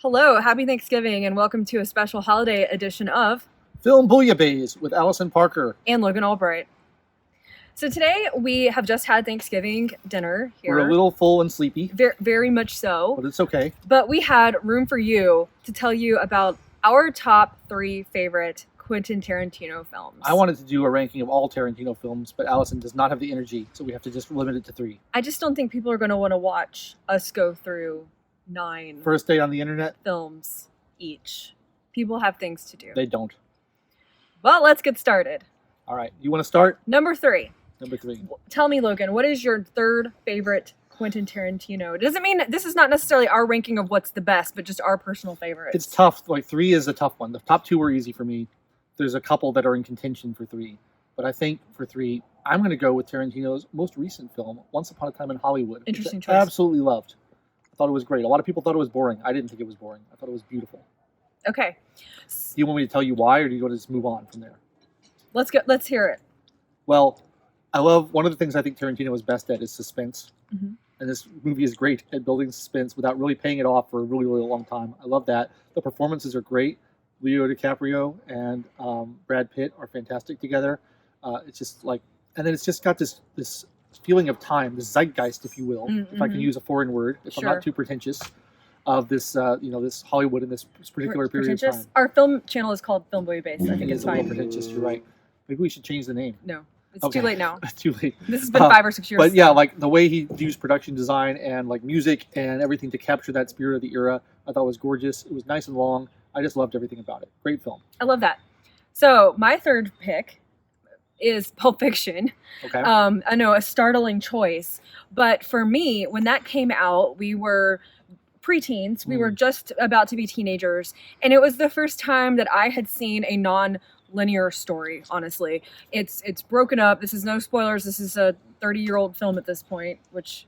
Hello, happy Thanksgiving, and welcome to a special holiday edition of Film Bouillabaisse with Allison Parker. and Logan Albright. So today we have just had Thanksgiving dinner here. We're a little full and sleepy, very much so. but it's okay. But we had room for you to tell you about our top 3 favorite Quentin Tarantino films. I wanted to do a ranking of all Tarantino films, but Allison does not have the energy, so we have to just limit it to 3. I just don't think people are going to want to watch us go through 9 First day on the internet? films each. People have things to do. They don't. Well, let's get started. All right, you want to start? Number 3. Number 3. Tell me, Logan, what is your third favorite Quentin Tarantino? It doesn't mean this is not necessarily our ranking of what's the best, but just our personal favorites. It's tough. Like 3 is a tough one. The top 2 were easy for me. There's a couple that are in contention for 3. But I think for 3, I'm going to go with Tarantino's most recent film, Once Upon a Time in Hollywood. Interesting which choice. I absolutely loved. I thought it was great. A lot of people thought it was boring. I didn't think it was boring. I thought it was beautiful. Okay. Do you want me to tell you why, or do you want to just move on from there? Let's go. Let's hear it. Well, I love one of the things I think Tarantino is best at is suspense. Mhm. And this movie is great at building suspense without really paying it off for a really, really long time. I love that. The performances are great. Leo DiCaprio and Brad Pitt are fantastic together. It's just like, and then it's just got this feeling of time, this zeitgeist, if you will, if I can use a foreign word, if I'm Sure. not too pretentious, of this, this Hollywood in this particular period of Pretentious? time. Our film channel is called Film Bouillabaisse. I think It it's is a little fine. pretentious. You're right. Maybe we should change the name. No, it's Okay. too late now. Too late. This has been 5 or 6 years. But yeah, like the way he used production design and like music and everything to capture that spirit of the era, I thought was gorgeous. It was nice and long. I just loved everything about it. Great film. I love that. So my third pick is Pulp Fiction. Okay. I know, a startling choice, but for me, when that came out, we were preteens. We were just about to be teenagers, and it was the first time that I had seen a non-linear story. Honestly, it's broken up. This is no spoilers. This is a 30-year-old film at this point, which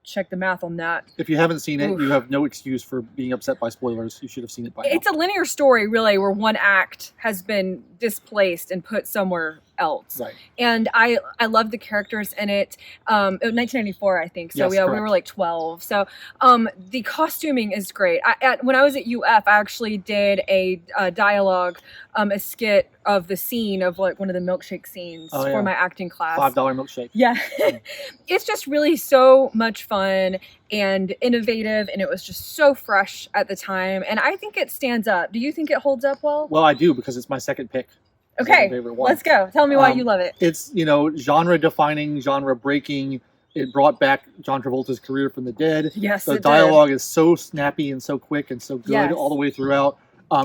check the math on that. If you haven't seen it, Oof. you have no excuse for being upset by spoilers. You should have seen it by It's now. a linear story, really, where one act has been displaced and put somewhere else. Right. And I love the characters in it. It was 1994, I think. So Yes, yeah, we correct. were like 12. So the costuming is great. When I was at UF, I actually did a dialogue, a skit of the scene of like one of the milkshake scenes Oh, yeah. for my acting class. $5 milkshake. Yeah. It's just really so much fun and innovative, and it was just so fresh at the time. And I think it stands up. Do you think it holds up well? Well, I do because it's my second pick. It's Okay, my favorite one. let's go. Tell me why Um, you love it. It's, genre defining, genre breaking. It brought back John Travolta's career from the dead. Yes, The it did. dialogue is so snappy and so quick and so good Yes. all the way throughout.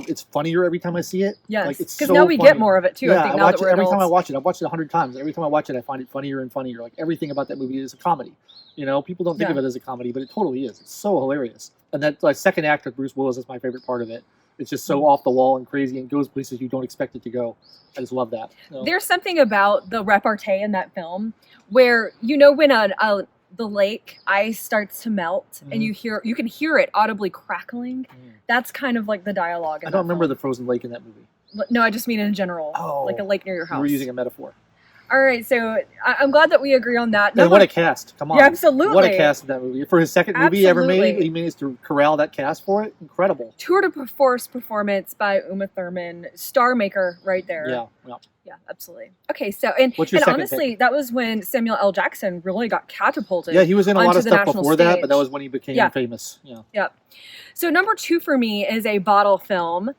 It's funnier every time I see it. Yes, Like, it's because so now we funny. get more of it too. Yeah, I think I now watch that it we're every time I adults. watch it. I've watched it 100 times. Every time I watch it, I find it funnier and funnier. Like everything about that movie is a comedy. People don't think Yeah. of it as a comedy, but it totally is. It's so hilarious. And that like second act with Bruce Willis is my favorite part of it. It's just so off the wall and crazy and goes places you don't expect it to go. I just love that. So, There's something about the repartee in that film where when the lake ice starts to melt and you can hear it audibly crackling. That's kind of like the dialogue. I don't remember the frozen lake in that movie. No, I just mean in general, Oh. like a lake near your You house. were using a metaphor. All right, so I'm glad that we agree on that. And what a cast. Come on. Yeah, absolutely. What a cast in that movie. For his second movie ever made, Absolutely. he managed to corral that cast for it. Incredible. Tour de force performance by Uma Thurman, star maker right there. Yeah. Yeah, absolutely. Okay, so and What's your and second honestly, that was when Samuel L. Jackson really got catapulted. Yeah, he was in a lot onto of the stuff national before that, but stage. that was when he became Yeah. famous. Yeah. Yep. So number 2 for me is a bottle film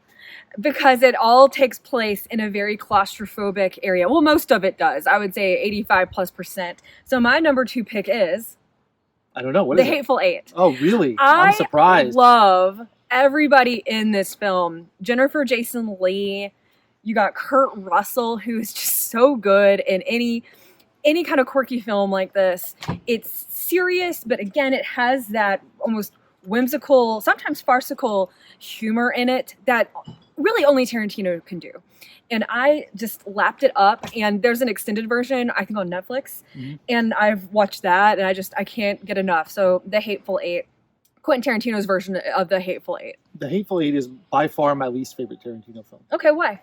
because it all takes place in a very claustrophobic area. Well, most of it does. I would say 85+%. So my number 2 pick is I don't know. What The is it? Hateful Eight. Oh, really? I I'm surprised. love everybody in this film. Jennifer Jason Leigh. You got Kurt Russell, who is just so good in any kind of quirky film like this. It's serious, but again, it has that almost whimsical, sometimes farcical humor in it that really only Tarantino can do. And I just lapped it up, and there's an extended version, I think on Netflix, and I've watched that, and I can't get enough. So The Hateful Eight, Quentin Tarantino's version of The Hateful Eight. The Hateful Eight is by far my least favorite Tarantino film. Okay, why?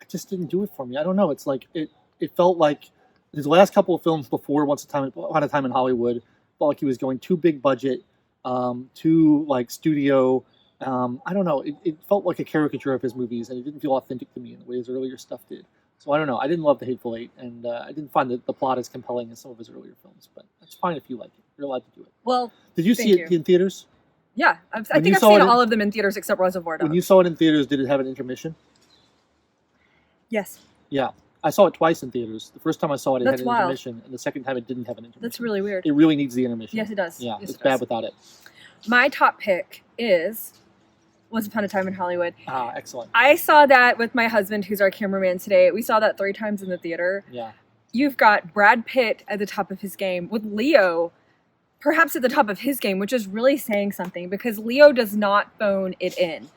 It just didn't do it for me. I don't know. It's like it felt like his last couple of films before Once Upon a Time in Hollywood felt like he was going too big budget, too like studio, I don't know. It felt like a caricature of his movies, and it didn't feel authentic to me in the way his earlier stuff did. So I don't know. I didn't love The Hateful Eight, and I didn't find the plot as compelling as some of his earlier films. But that's fine if you like it. You're allowed to do it. Well, Did you see it in theaters? Yeah, I When think you I've saw seen it in- all of them in theaters except Reservoir Dogs. When you saw it in theaters, did it have an intermission? Yes, Yeah. I saw it twice in theaters. The first time I saw it, it That's had an wild. intermission, and the second time it didn't have an intermission. that's really weird. It really needs the intermission. Yes, it does. Yeah, Yes, it's it bad does. without it. My top pick is Once Upon a Time in Hollywood. Ah, excellent. I saw that with my husband, who's our cameraman today. We saw that 3 times in the theater. Yeah. You've got Brad Pitt at the top of his game, with Leo perhaps at the top of his game, which is really saying something because Leo does not phone it in.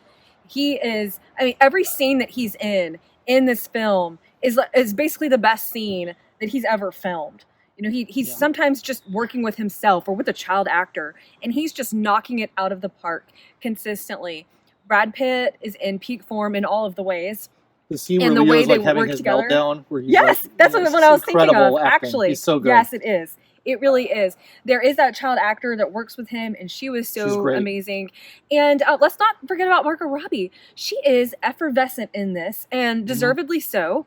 He is, I mean, every scene that he's in this film is basically the best scene that he's ever filmed. You know, he's Yeah. sometimes just working with himself or with a child actor, and he's just knocking it out of the park consistently. Brad Pitt is in peak form in all of the ways. The scene And where the way Leo's they like having work his together. meltdown, where he's Yes, like, that's you know, what I was thinking of. incredible acting. Actually, He's so good. yes, it is. It really is. There is that child actor that works with him, and she was She's so great. amazing. And let's not forget about Margot Robbie. She is effervescent in this, and deservedly so.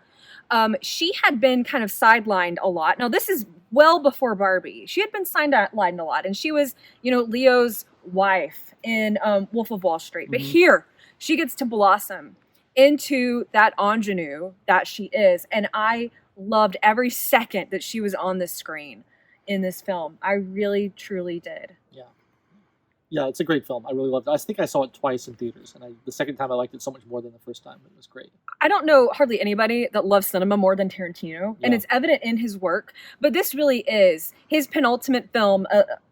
She had been kind of sidelined a lot. Now, this is well before Barbie. She had been sidelined a lot, and she was, Leo's wife in Wolf of Wall Street. But Mhm. here, she gets to blossom into that ingenue that she is, and I loved every second that she was on the screen in this film. I really, truly did. Yeah, it's a great film. I really loved it. I think I saw it twice in theaters, and the second time I liked it so much more than the first time. It was great. I don't know hardly anybody that loves cinema more than Tarantino, and Yeah. it's evident in his work. But this really is his penultimate film.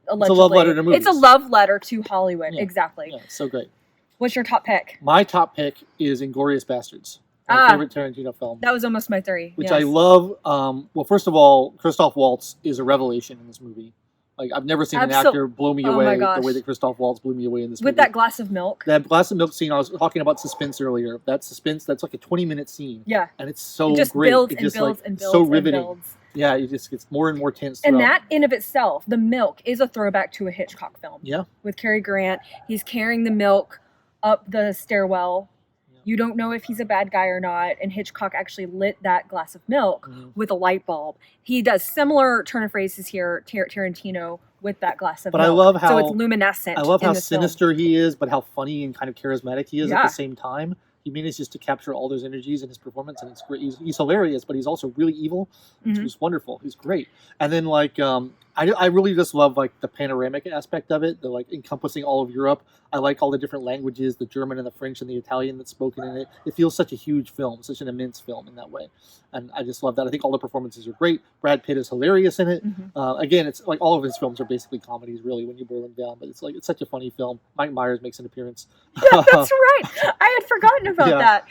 Allegedly. It's a love letter to movies. It's a love letter to Hollywood. Yeah. Exactly. Yeah, it's so great. What's your top pick? My top pick is *Inglourious Bastards*, my Ah. favorite Tarantino film, That was almost my 3. which yes. I love. Well, first of all, Christoph Waltz is a revelation in this movie. Like, I've never seen an actor blow me Oh my away the gosh. way that Christoph Waltz blew me away in this With movie. that glass of milk. That glass of milk scene, I was talking about suspense earlier. That suspense, that's like a 20-minute scene, Yeah. and it's so It just great. builds It and just, builds like, and builds so and riveting. builds. Yeah, it just gets more and more tense. And throughout. that in of itself, the milk is a throwback to a Hitchcock film. Yeah. With Cary Grant. He's carrying the milk up the stairwell. Yeah. You don't know if he's a bad guy or not. And Hitchcock actually lit that glass of milk Mhm. with a light bulb. He does similar turn of phrases here, Tarantino, with that glass of But milk. I love so how- it's luminescent. I love in how this film. sinister he is, but how funny and kind of charismatic he is at Yeah. the same time. He manages to capture all those energies in his performance, and it's great. He's hilarious, but he's also really evil. Mhm. He's wonderful. He's great. And then, like, I really just love, like, the panoramic aspect of it, the, like, encompassing all of Europe. I like all the different languages, the German and the French and the Italian that's spoken in it. It feels such a huge film, such an immense film in that way. And I just love that. I think all the performances are great. Brad Pitt is hilarious in it. Mhm. Again, it's like all of his films are basically comedies, really, when you boil them down. But it's such a funny film. Mike Myers makes an appearance. Yeah, that's right. I had forgotten about Yeah. that.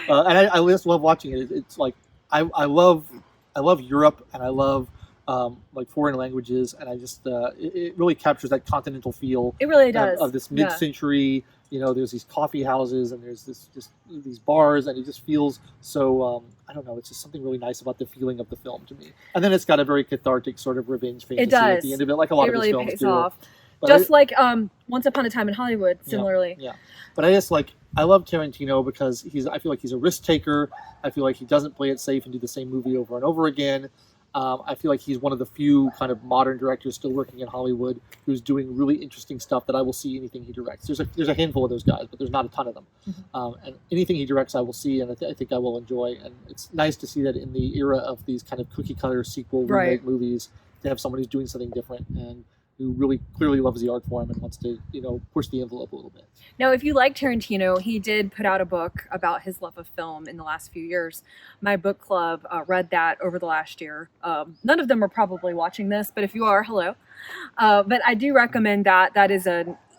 And I just love watching it. It's like I love Europe, and I love like foreign languages, and I just it really captures that continental feel It really does. of this Yeah. mid-century. There's these coffee houses, and there's these bars, and it just feels so. I don't know. It's just something really nice about the feeling of the film to me. And then it's got a very cathartic sort of revenge fantasy at does. the end of it, like a lot It of really his films pays do. off. But Just like Once Upon a Time in Hollywood, Yeah. similarly. Yeah, but I just I love Tarantino because I feel like he's a risk taker. I feel like he doesn't play it safe and do the same movie over and over again. I feel like he's one of the few kind of modern directors still working in Hollywood who's doing really interesting stuff that I will see anything he directs. There's a handful of those guys, but there's not a ton of them. And anything he directs, I will see, and I think I will enjoy. And it's nice to see that in the era of these kind of cookie cutter sequel remake Right. movies, to have someone who's doing something different and who really clearly loves the art form and wants to push the envelope a little bit. Now, if you like Tarantino, he did put out a book about his love of film in the last few years. My book club read that over the last year. None of them are probably watching this, but if you are, hello. But I do recommend that.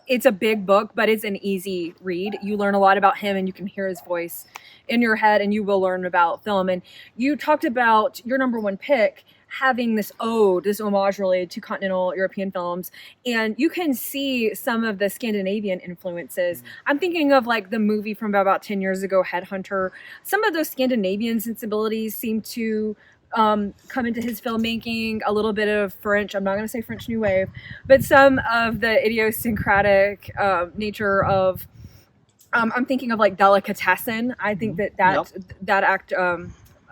It's a big book, but it's an easy read. You learn a lot about him, and you can hear his voice in your head, and you will learn about film. And you talked about your number one pick having this homage really to continental European films, and you can see some of the Scandinavian influences. I'm thinking of like the movie from about 10 years ago, Headhunter. Some of those Scandinavian sensibilities seem to come into his filmmaking, a little bit of French. I'm not going to say French New Wave, but some of the idiosyncratic nature of I'm thinking of like Delicatessen. I think Mhm. that act,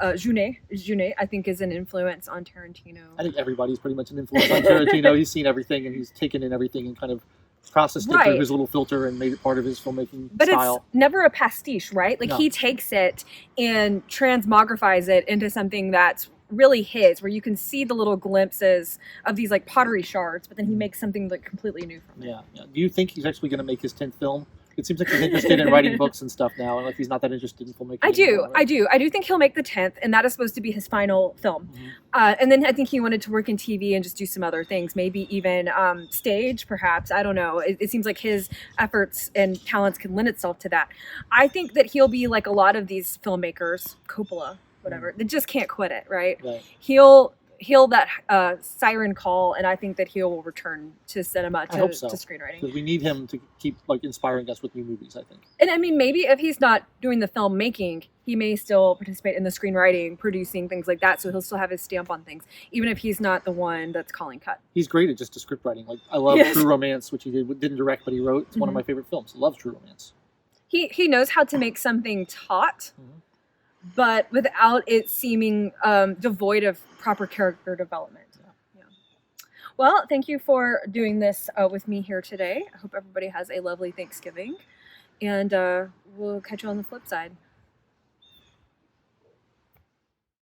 Junet, I think is an influence on Tarantino. I think everybody's pretty much an influence on Tarantino. He's seen everything and he's taken in everything and kind of processed it through Right. his little filter and made it part of his filmmaking But style. it's never a pastiche, right? Like No. he takes it and transmogrifies it into something that's really his, where you can see the little glimpses of these like pottery shards, but then he makes something like completely new from it. Yeah, yeah. Do you think he's actually going to make his 10th film? It seems like he's interested in writing books and stuff now, and like he's not that interested in filmmaking. I do, anymore, right? I do think he'll make the 10th, and that is supposed to be his final film. Mhm. And then I think he wanted to work in TV and just do some other things, maybe even stage, perhaps. I don't know. It seems like his efforts and talents can lend itself to that. I think that he'll be like a lot of these filmmakers, Coppola, whatever, that just can't quit it, right? Right. He'll that siren call, and I think that he will return to cinema, I hope so. to screenwriting. Because we need him to keep like inspiring us with new movies, I think. And I mean, maybe if he's not doing the filmmaking, he may still participate in the screenwriting, producing things like that. So he'll still have his stamp on things, even if he's not the one that's calling cut. He's great at just a script writing. Like I love Yes. True Romance, which he didn't direct, but he wrote. It's one of my favorite films. I love True Romance. He knows how to make something taut, Mhm. but without it seeming devoid of proper character development. Yeah. Well, thank you for doing this with me here today. I hope everybody has a lovely Thanksgiving, and we'll catch you on the flip side.